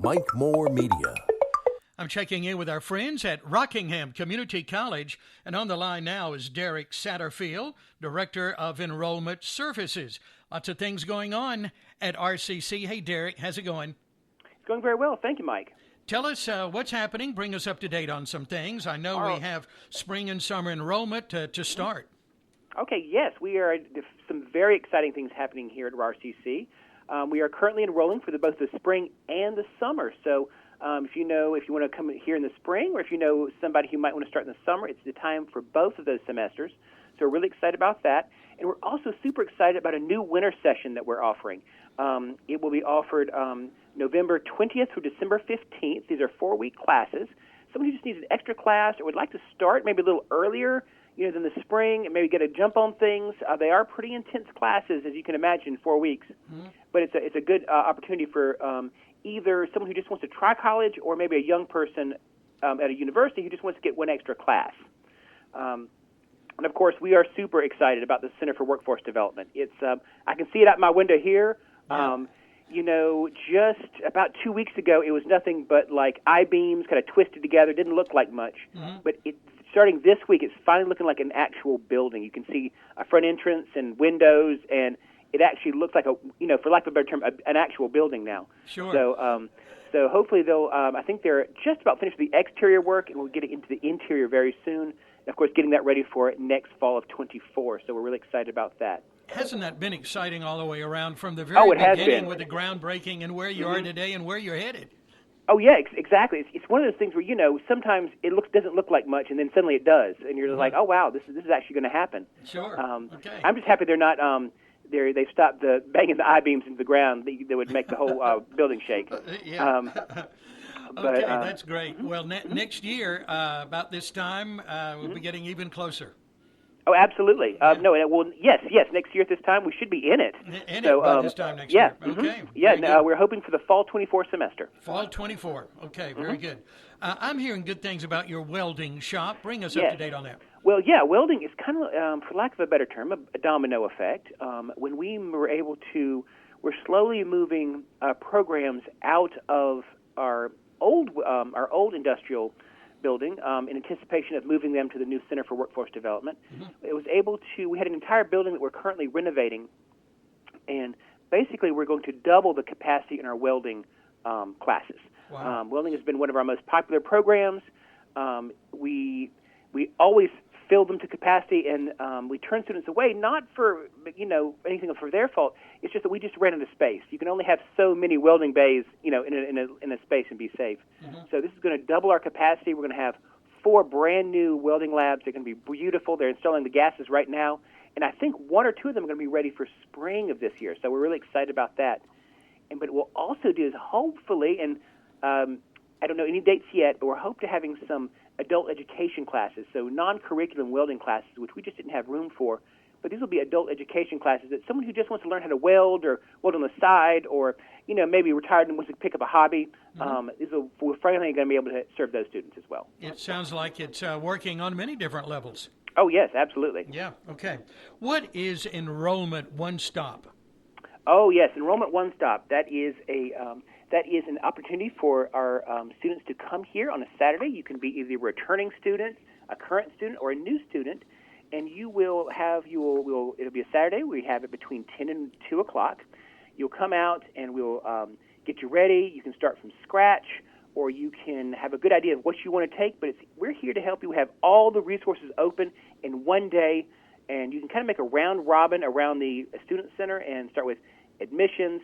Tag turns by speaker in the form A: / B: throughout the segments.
A: Mike Moore Media.
B: I'm checking in with our friends at Rockingham Community College, and on the line now is Derick Satterfield, Director of Enrollment Services. Lots of things going on at RCC. Hey, Derick, how's it going?
C: It's going very well. Thank you, Mike.
B: Tell us what's happening. Bring us up to date on some things. I know we have spring and summer enrollment to start.
C: Okay, yes, we are some very exciting things happening here at RCC. We are currently enrolling for both the spring and the summer. So if you want to come here in the spring, or if you know somebody who might want to start in the summer, it's the time for both of those semesters. So we're really excited about that. And we're also super excited about a new winter session that we're offering. It will be offered November 20th through December 15th. These are 4-week classes. Someone who just needs an extra class or would like to start maybe a little earlier, than the spring, and maybe get a jump on things. They are pretty intense classes, as you can imagine, 4 weeks. Mm-hmm. But it's a good opportunity for either someone who just wants to try college, or maybe a young person at a university who just wants to get one extra class. And of course, we are super excited about the Center for Workforce Development. It's I can see it out my window here.
B: Yeah.
C: Just about 2 weeks ago, it was nothing but like I-beams kind of twisted together. Didn't look like much, but starting this week, it's finally looking like an actual building. You can see a front entrance and windows, and it actually looks like for lack of a better term, an actual building now.
B: Sure.
C: So hopefully they'll. I think they're just about finished the exterior work, and we'll get it into the interior very soon. And of course, getting that ready for next fall of 24. So we're really excited about that.
B: Hasn't that been exciting all the way around from the very beginning with the groundbreaking and where you are today and where you're headed?
C: Oh yeah, exactly. It's one of those things where sometimes it doesn't look like much, and then suddenly it does, and you're just like, oh wow, this is actually going to happen.
B: Sure. Okay.
C: I'm just happy they're not. They've stopped the banging the I-beams into the ground that would make the whole building shake.
B: Yeah. Okay, that's great. Well, next year about this time we'll be getting even closer.
C: Oh, absolutely. Yes. Next year at this time, we should be in it.
B: By this time next year. Okay.
C: Yeah, we're hoping for the fall 24 semester.
B: Fall 24. Okay, very good. I'm hearing good things about your welding shop. Bring us up to date on that.
C: Well, yeah, welding is kind of, for lack of a better term, a domino effect. When we were able to, we're slowly moving programs out of our old industrial building in anticipation of moving them to the new Center for Workforce Development. Mm-hmm. We had an entire building that we're currently renovating, and basically we're going to double the capacity in our welding classes.
B: Wow.
C: Welding has been one of our most popular programs. We always fill them to capacity, and we turn students away, not for anything for their fault. It's just that we just ran out of space. You can only have so many welding bays, in a space and be safe. Mm-hmm. So this is going to double our capacity. We're going to have 4 brand new welding labs. They're going to be beautiful. They're installing the gases right now, and I think 1 or 2 of them are going to be ready for spring of this year. So we're really excited about that. But what we'll also do is hopefully, and I don't know any dates yet, but we're hoping to having some adult education classes, so non-curriculum welding classes, which we just didn't have room for. But these will be adult education classes that someone who just wants to learn how to weld or weld on the side, or maybe retired and wants to pick up a hobby. Mm-hmm. We're finally going to be able to serve those students as well.
B: It sounds like it's working on many different levels.
C: Oh yes, absolutely.
B: Yeah. Okay. What is Enrollment One Stop?
C: Oh yes, Enrollment One Stop. That is an opportunity for our students to come here on a Saturday. You can be either a returning student, a current student, or a new student, and it'll be a Saturday. We have it between 10 and 2 o'clock. You'll come out, and we'll get you ready. You can start from scratch, or you can have a good idea of what you want to take, but we're here to help you. We have all the resources open in one day, and you can kind of make a round robin around the student center and start with admissions.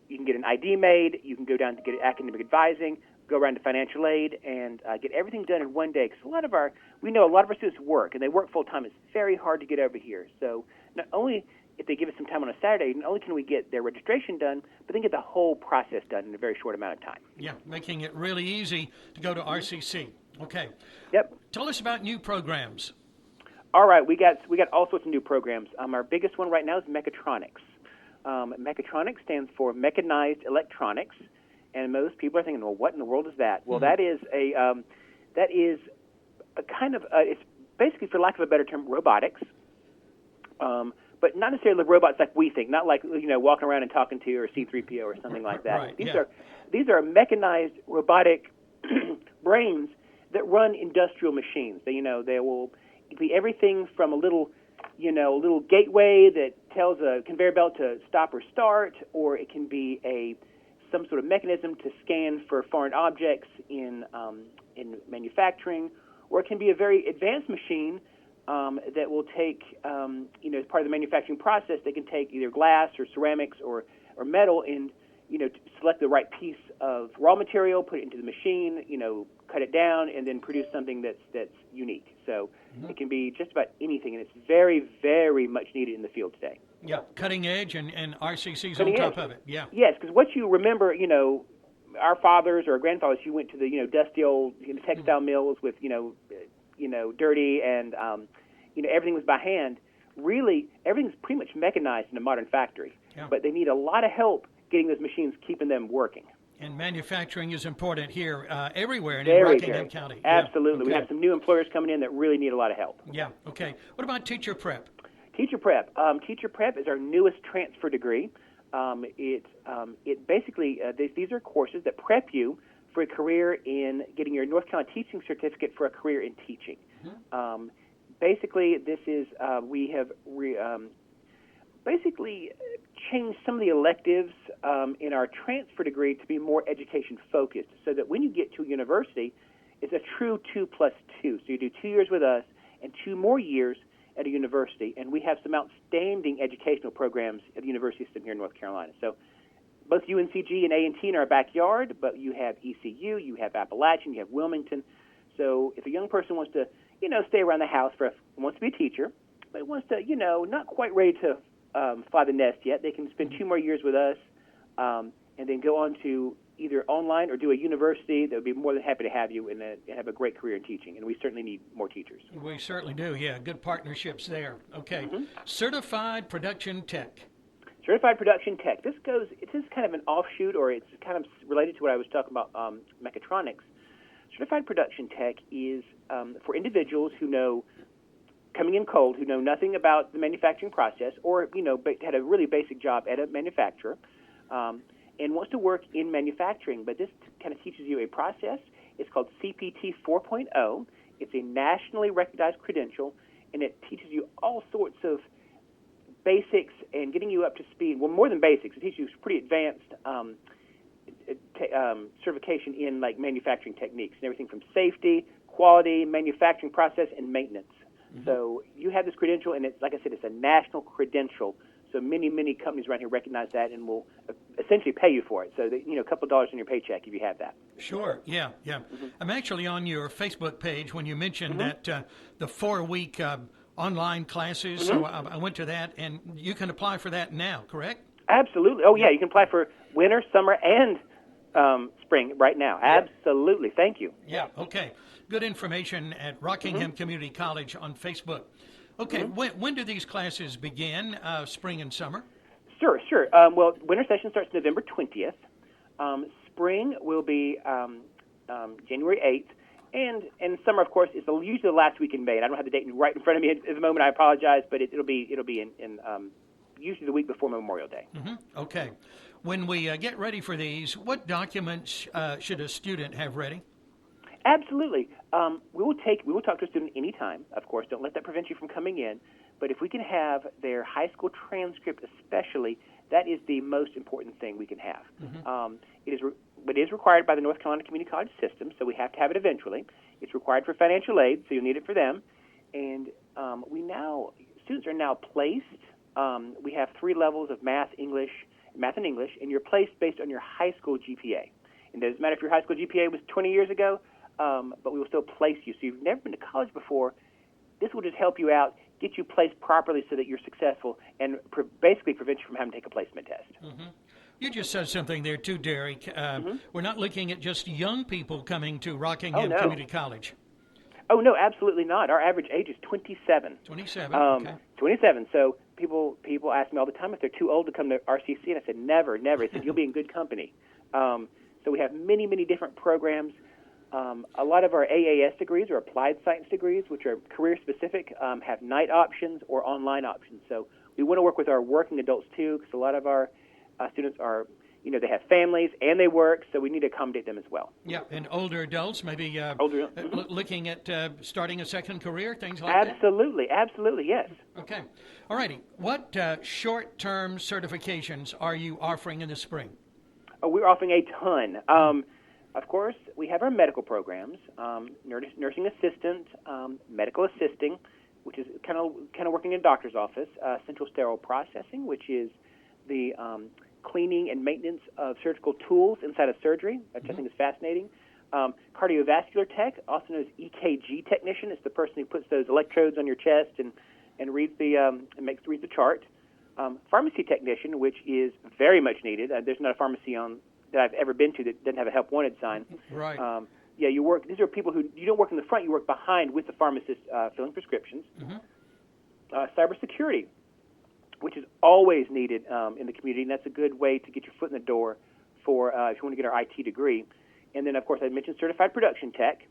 C: You can get an ID made. You can go down to get academic advising, go around to financial aid, and get everything done in one day. Because we know a lot of our students work, and they work full time. It's very hard to get over here. So not only if they give us some time on a Saturday, not only can we get their registration done, but then get the whole process done in a very short amount of time.
B: Yeah, making it really easy to go to RCC. Okay.
C: Yep.
B: Tell us about new programs.
C: All right, we got all sorts of new programs. Our biggest one right now is mechatronics. Mechatronics stands for mechanized electronics, and most people are thinking, well, what in the world is that? Well, that is a kind of it's basically, for lack of a better term, robotics. but not necessarily robots like we think, not like walking around and talking to you or C-3PO or something like that.
B: Right,
C: These are mechanized robotic brains that run industrial machines. They will be everything from a little gateway that tells a conveyor belt to stop or start, or it can be some sort of mechanism to scan for foreign objects in manufacturing, or it can be a very advanced machine that will take, as part of the manufacturing process, they can take either glass or ceramics or metal and, select the right piece of raw material, put it into the machine, cut it down, and then produce something that's unique. So it can be just about anything, and it's very, very much needed in the field today.
B: Yeah, cutting edge and RCC's
C: cutting
B: on top
C: edge.
B: of it. Yeah.
C: Yes, because what you remember, our fathers or our grandfathers, you went to the, dusty old textile mills with, dirty and, everything was by hand. Really, everything's pretty much mechanized in a modern factory.
B: Yeah.
C: But they need a lot of help getting those machines, keeping them working.
B: And manufacturing is important here, everywhere in
C: Very,
B: Rockingham County.
C: Absolutely.
B: Yeah. Okay.
C: We have some new employers coming in that really need a lot of help.
B: Yeah, okay. What about teacher prep?
C: Teacher prep. Teacher prep is our newest transfer degree. It basically, these are courses that prep you for a career in getting your North Carolina teaching certificate for a career in teaching. Mm-hmm. Basically, this is, we have basically changed some of the electives in our transfer degree to be more education focused, so that when you get to a university, it's a true 2+2. So you do 2 years with us and 2 more years at a university, and we have some outstanding educational programs at the university system here in North Carolina. So both UNCG and A&T in our backyard, but you have ECU, you have Appalachian, you have Wilmington. So if a young person wants to, stay around the house wants to be a teacher, but wants to, not quite ready to fly the nest yet, they can spend 2 more years with us and then go on to either online or do a university that would be more than happy to have you and have a great career in teaching. And we certainly need more teachers.
B: We certainly do, yeah. Good partnerships there. Okay. Mm-hmm. Certified Production Tech.
C: Certified Production Tech. This is kind of an offshoot, or it's kind of related to what I was talking about, mechatronics. Certified Production Tech is for individuals who know, coming in cold, who know nothing about the manufacturing process, or, had a really basic job at a manufacturer, and wants to work in manufacturing. But this kind of teaches you a process. It's called CPT 4.0. It's a nationally recognized credential, and it teaches you all sorts of basics and getting you up to speed. Well, more than basics, it teaches you pretty advanced certification in like manufacturing techniques and everything from safety, quality, manufacturing process, and maintenance. Mm-hmm. So you have this credential, and it's, like I said, it's a national credential. So many, many companies around here recognize that and will essentially pay you for it. So that, a couple of dollars in your paycheck if you have that.
B: Sure. Yeah. Mm-hmm. I'm actually on your Facebook page when you mentioned
C: mm-hmm.
B: that the 4-week online classes. Mm-hmm. So I went to that, and you can apply for that now, correct?
C: Absolutely. Oh, yeah. You can apply for winter, summer, and spring right now. Yeah. Absolutely. Thank you.
B: Yeah. Okay. Good information at Rockingham mm-hmm. Community College on Facebook. Okay, mm-hmm. when do these classes begin, spring and summer? Sure.
C: Well, winter session starts November 20th. Spring will be January 8th. And summer, of course, is usually the last week in May. And I don't have the date right in front of me at the moment. I apologize, but it'll be in usually the week before Memorial Day.
B: Mm-hmm. Okay. When we get ready for these, what documents should a student have ready?
C: Absolutely. We will talk to a student anytime, of course. Don't let that prevent you from coming in. But if we can have their high school transcript especially, that is the most important thing we can have. Mm-hmm. It is required by the North Carolina Community College system, so we have to have it eventually. It's required for financial aid, so you'll need it for them. And students are now placed. We have 3 levels of math and English, and you're placed based on your high school GPA. And it doesn't matter if your high school GPA was 20 years ago, but we will still place you. So you've never been to college before, this will just help you out, get you placed properly so that you're successful, and basically prevent you from having to take a placement test.
B: Mm-hmm. You just said something there too, Derick. Mm-hmm. We're not looking at just young people coming to Rockingham Community College.
C: Oh, no, absolutely not. Our average age is 27.
B: 27, okay.
C: 27. So people ask me all the time if they're too old to come to RCC, and I said, never. I said, you'll be in good company. So we have many, many different programs. A lot of our AAS degrees or applied science degrees, which are career-specific, have night options or online options. So we want to work with our working adults too, because a lot of our students are, they have families and they work, so we need to accommodate them as well.
B: Yeah, and older adults, maybe looking at starting a second career, things like that?
C: Absolutely, yes.
B: Okay. All righty. What short-term certifications are you offering in the spring?
C: Oh, we're offering a ton. Of course, we have our medical programs, nursing assistant, medical assisting, which is kind of working in a doctor's office, central sterile processing, which is the cleaning and maintenance of surgical tools inside of surgery, which I think is fascinating. Cardiovascular tech, also known as EKG technician, is the person who puts those electrodes on your chest and reads reads the chart. Pharmacy technician, which is very much needed. There's not a pharmacy that I've ever been to that doesn't have a help wanted sign.
B: Right.
C: You work. These are people who you don't work in the front; you work behind with the pharmacist filling prescriptions. Cybersecurity, which is always needed in the community, and that's a good way to get your foot in the door for if you want to get our IT degree. And then, of course, I mentioned certified production tech.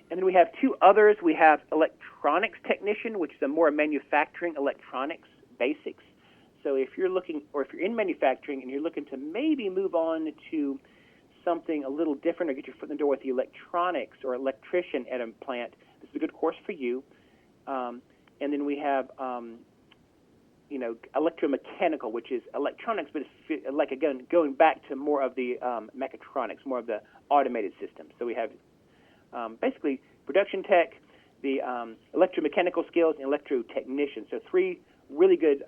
C: And then we have two others. We have electronics technician, which is a more manufacturing electronics basics. So if you're in manufacturing and you're looking to maybe move on to something a little different or get your foot in the door with the electronics or electrician at a plant, this is a good course for you. And then we have, electromechanical, which is electronics, but it's like, again, going back to more of the mechatronics, more of the automated systems. So we have basically production tech, the electromechanical skills, and electrotechnician. So three really good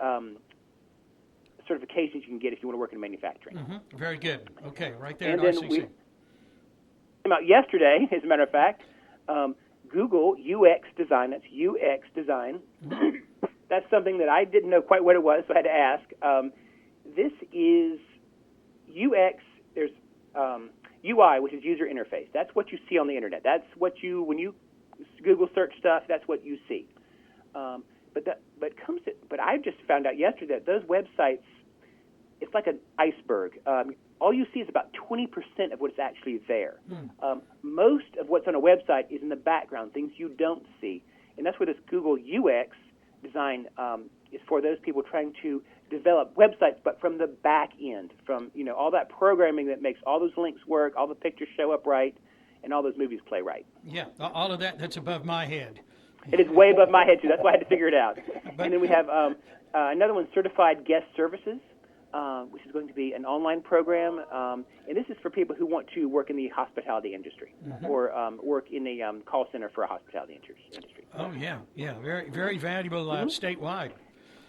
C: certifications you can get if you want to work in manufacturing.
B: Very good. Okay, right there
C: and
B: at
C: then
B: RCC.
C: We came out yesterday, as a matter of fact, Google UX design. That's UX design. That's something that I didn't know quite what it was, so I had to ask. This is UX. There's UI, which is user interface. That's what you see on the internet. That's what when you Google search stuff, that's what you see. But I just found out yesterday that those websites, it's like an iceberg. All you see is about 20% of what's actually there. Most of what's on a website is in the background, things you don't see. And that's where this Google UX design is for those people trying to develop websites, but from the back end, from all that programming that makes all those links work, all the pictures show up right, and all those movies play right.
B: Yeah, all of that's above my head.
C: It is way above my head, too. That's why I had to figure it out. And then we have another one, Certified Guest Services, which is going to be an online program. And this is for people who want to work in the hospitality industry or work in a call center for a hospitality industry.
B: Oh, yeah. Very, very valuable statewide.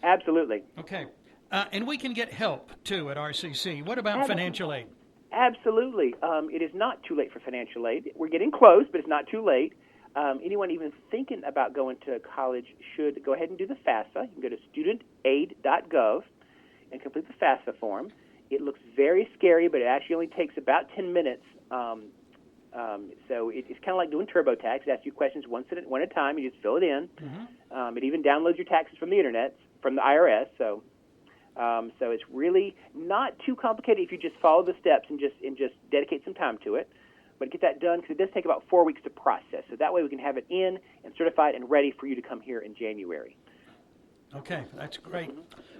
C: Absolutely.
B: Okay. And we can get help, too, at RCC. What about financial aid?
C: Absolutely. It is not too late for financial aid. We're getting close, but it's not too late. Anyone even thinking about going to college should go ahead and do the FAFSA. You can go to studentaid.gov and complete the FAFSA form. It looks very scary, but it actually only takes about 10 minutes. So it's kind of like doing TurboTax. It asks you questions one at a time. You just fill it in. It even downloads your taxes from the internet, from the IRS. So it's really not too complicated if you just follow the steps and just dedicate some time to it. But get that done because it does take about 4 weeks to process. So that way we can have it in and certified and ready for you to come here in January.
B: Okay, that's great.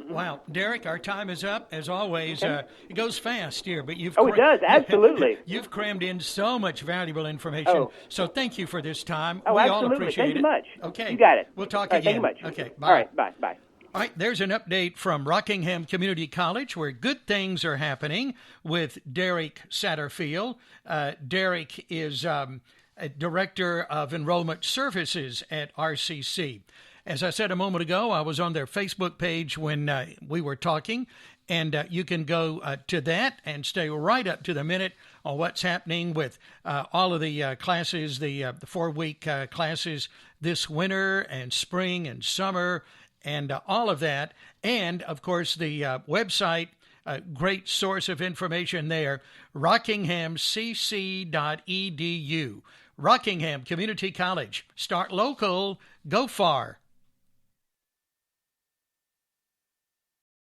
B: Wow, Derick, our time is up as always. Okay. It goes fast here, but
C: it does, absolutely.
B: You've crammed in so much valuable information. So thank you for this time.
C: We
B: absolutely.
C: All appreciate it. Thank you much.
B: Okay,
C: you got it.
B: We'll talk
C: again.
B: Thank
C: you much.
B: Okay, bye.
C: All right, bye.
B: All right, there's an update from Rockingham Community College where good things are happening with Derick Satterfield. Derick is a Director of Enrollment Services at RCC. As I said a moment ago, I was on their Facebook page when we were talking, and you can go to that and stay right up to the minute on what's happening with all of the classes, the 4-week classes this winter and spring and summer, and all of that. And, of course, the website, great source of information there, rockinghamcc.edu. Rockingham Community College. Start local, go far.